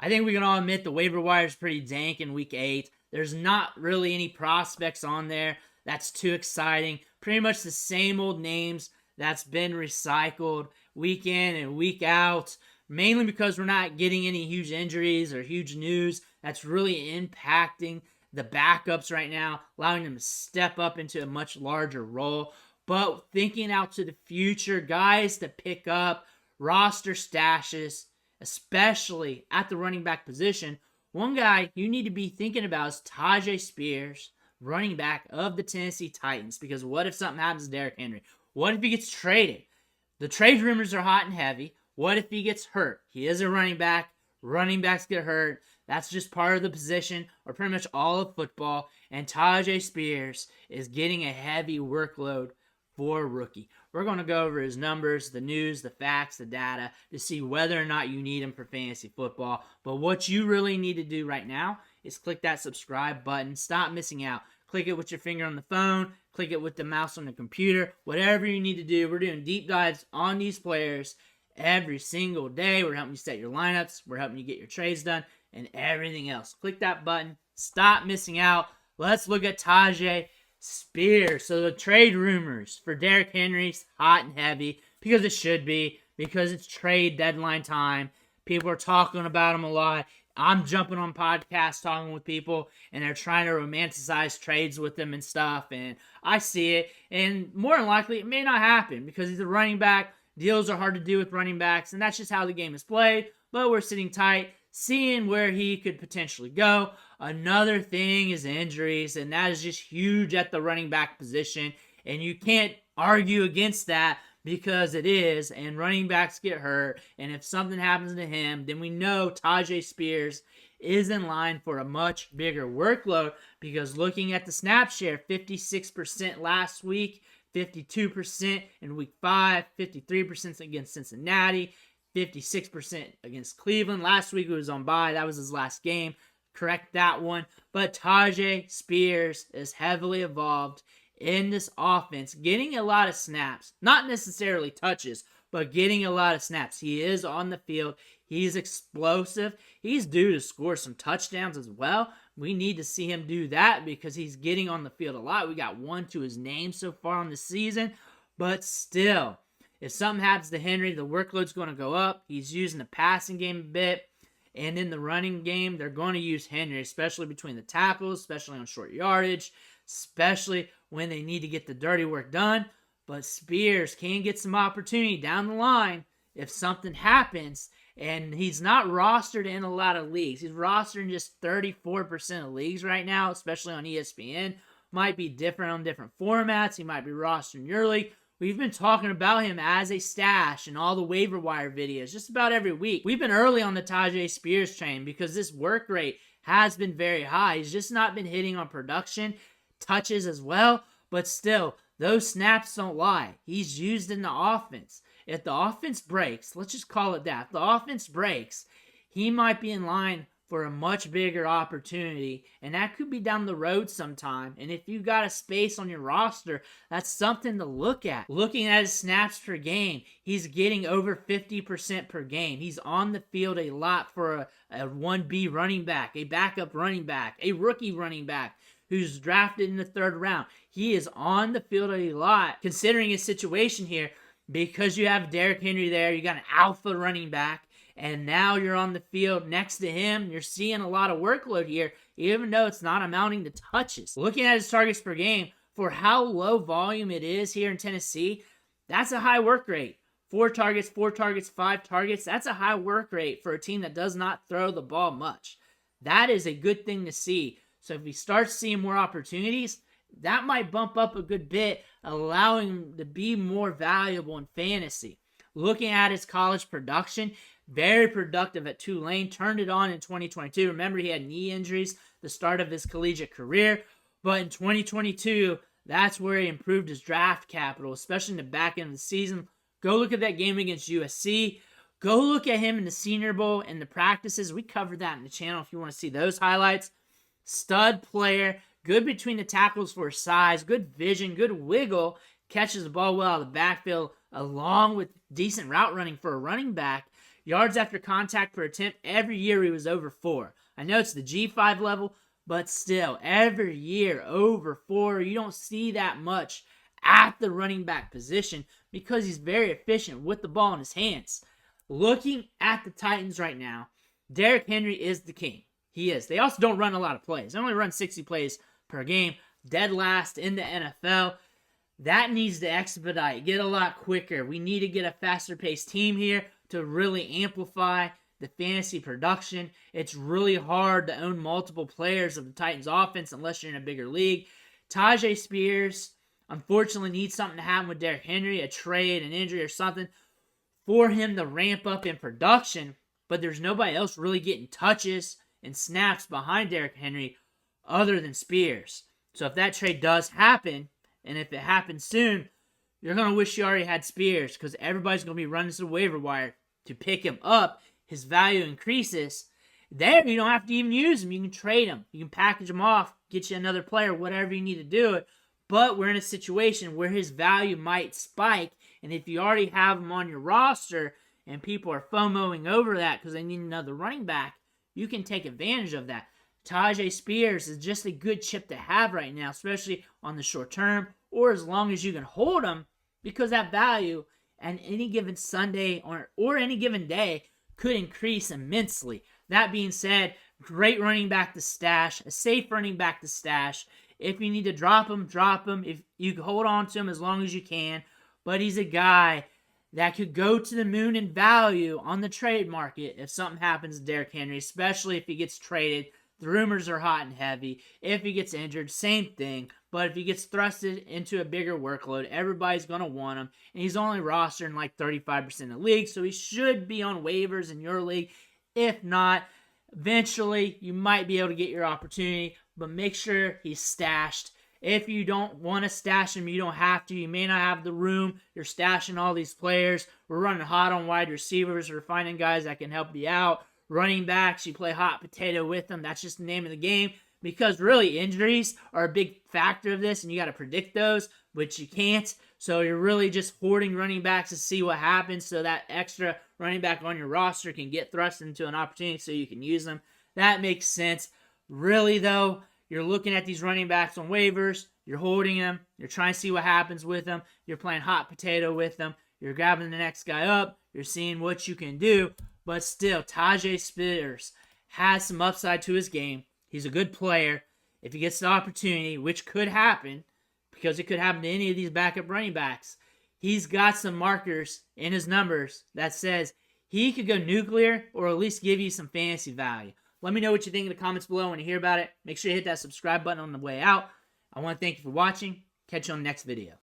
I think we can all admit the waiver wire is pretty dank in week 8. There's not really any prospects on there that's too exciting. Pretty much the same old names that's been recycled week in and week out, mainly because we're not getting any huge injuries or huge news that's really impacting the backups right now, allowing them to step up into a much larger role. But thinking out to the future, guys to pick up, roster stashes, especially at the running back position, one guy you need to be thinking about is Tyjae Spears, running back of the Tennessee Titans. Because what if something happens to Derrick Henry? What if he gets traded? The trade rumors are hot and heavy. What if he gets hurt? He is a running back. Running backs get hurt. That's just part of the position, or pretty much all of football. And Tyjae Spears is getting a heavy workload for a rookie. We're going to go over his numbers, the news, the facts, the data to see whether or not you need him for fantasy football. But what you really need to do right now is click that subscribe button. Stop missing out. Click it with your finger on the phone. Click it with the mouse on the computer. Whatever you need to do. We're doing deep dives on these players every single day. We're helping you set your lineups. We're helping you get your trades done and everything else. Click that button. Stop missing out. Let's look at Tyjae Spears. So the trade rumors for Derrick Henry's hot and heavy, because it should be, because it's trade deadline time. People are talking about him a lot. I'm jumping on podcasts talking with people, and they're trying to romanticize trades with them and stuff, and I see it. And more than likely, it may not happen because he's a running back. Deals are hard to do with running backs, and that's just how the game is played. But we're sitting tight, seeing where he could potentially go. Another thing is injuries, and that is just huge at the running back position, and you can't argue against that because it is, and running backs get hurt, and if something happens to him, then we know Tyjae Spears is in line for a much bigger workload, because looking at the snap share, 56% last week, 52% in week 5, 53% against Cincinnati, 56% against Cleveland. Last week it was on bye. That was his last game. Correct that one. But Tyjae Spears is heavily involved in this offense, getting a lot of snaps. Not necessarily touches, but getting a lot of snaps. He is on the field. He's explosive. He's due to score some touchdowns as well. We need to see him do that because he's getting on the field a lot. We got 1 to his name so far on the season. But still, if something happens to Henry, the workload's going to go up. He's using the passing game a bit. And in the running game, they're going to use Henry, especially between the tackles, especially on short yardage, especially when they need to get the dirty work done. But Spears can get some opportunity down the line if something happens. And he's not rostered in a lot of leagues. He's rostered in just 34% of leagues right now, especially on ESPN. Might be different on different formats. He might be rostered in your league. We've been talking about him as a stash in all the waiver wire videos just about every week. We've been early on the Tyjae Spears train because this work rate has been very high. He's just not been hitting on production, touches as well, but still, those snaps don't lie. He's used in the offense. If the offense breaks, let's just call it that. If the offense breaks, he might be in line for a much bigger opportunity, and that could be down the road sometime. And if you got a space on your roster, that's something to look at. Looking at his snaps per game, he's getting over 50% per game. He's on the field a lot for a 1B running back, a backup running back, a rookie running back who's drafted in the 3rd round. He is on the field a lot, considering his situation here, because you have Derrick Henry there, you got an alpha running back, and now you're on the field next to him. You're seeing a lot of workload here, even though it's not amounting to touches. Looking at his targets per game, for how low volume it is here in Tennessee, that's a high work rate. 4 targets, 5 targets. That's a high work rate for a team that does not throw the ball much. That is a good thing to see. So if he starts seeing more opportunities, that might bump up a good bit, allowing him to be more valuable in fantasy. Looking at his college production, very productive at Tulane, turned it on in 2022. Remember, he had knee injuries the start of his collegiate career, but in 2022, that's where he improved his draft capital, especially in the back end of the season. Go look at that game against USC. Go look at him in the Senior Bowl and the practices. We covered that in the channel if you want to see those highlights. Stud player, good between the tackles for his size, good vision, good wiggle, catches the ball well out of the backfield, along with decent route running for a running back. Yards after contact per attempt, every year he was over 4. I know it's the G5 level, but still, every year over 4. You don't see that much at the running back position because he's very efficient with the ball in his hands. Looking at the Titans right now, Derrick Henry is the king. He is. They also don't run a lot of plays. They only run 60 plays per game. Dead last in the NFL. That needs to expedite. Get a lot quicker. We need to get a faster paced team here to really amplify the fantasy production. It's really hard to own multiple players of the Titans offense unless you're in a bigger league. Tyjae Spears, unfortunately, needs something to happen with Derrick Henry, a trade, an injury, or something for him to ramp up in production. But there's nobody else really getting touches and snaps behind Derrick Henry other than Spears. So if that trade does happen, and if it happens soon, you're going to wish you already had Spears because everybody's going to be running to the waiver wire to pick him up. His value increases. There, you don't have to even use him. You can trade him. You can package him off, get you another player, whatever you need to do it. But we're in a situation where his value might spike, and if you already have him on your roster and people are FOMOing over that because they need another running back, you can take advantage of that. Tyjae Spears is just a good chip to have right now, especially on the short term, or as long as you can hold him, because that value at any given Sunday or any given day could increase immensely. That being said, great running back to stash, a safe running back to stash. If you need to drop him, drop him. If you can hold on to him as long as you can. But he's a guy that could go to the moon in value on the trade market if something happens to Derrick Henry, especially if he gets traded. The rumors are hot and heavy. If he gets injured, same thing. But if he gets thrusted into a bigger workload, everybody's going to want him. And he's only rostered in like 35% of the league, so he should be on waivers in your league. If not, eventually you might be able to get your opportunity, but make sure he's stashed. If you don't want to stash him, you don't have to. You may not have the room. You're stashing all these players. We're running hot on wide receivers. We're finding guys that can help you out. Running backs, you play hot potato with them. That's just the name of the game. Because really, injuries are a big factor of this, and you got to predict those, which you can't. So you're really just hoarding running backs to see what happens so that extra running back on your roster can get thrust into an opportunity so you can use them. That makes sense. Really, though, you're looking at these running backs on waivers. You're holding them. You're trying to see what happens with them. You're playing hot potato with them. You're grabbing the next guy up. You're seeing what you can do. But still, Tyjae Spears has some upside to his game. He's a good player. If he gets the opportunity, which could happen, because it could happen to any of these backup running backs, he's got some markers in his numbers that says he could go nuclear or at least give you some fantasy value. Let me know what you think in the comments below. I want to hear about it. Make sure you hit that subscribe button on the way out. I want to thank you for watching. Catch you on the next video.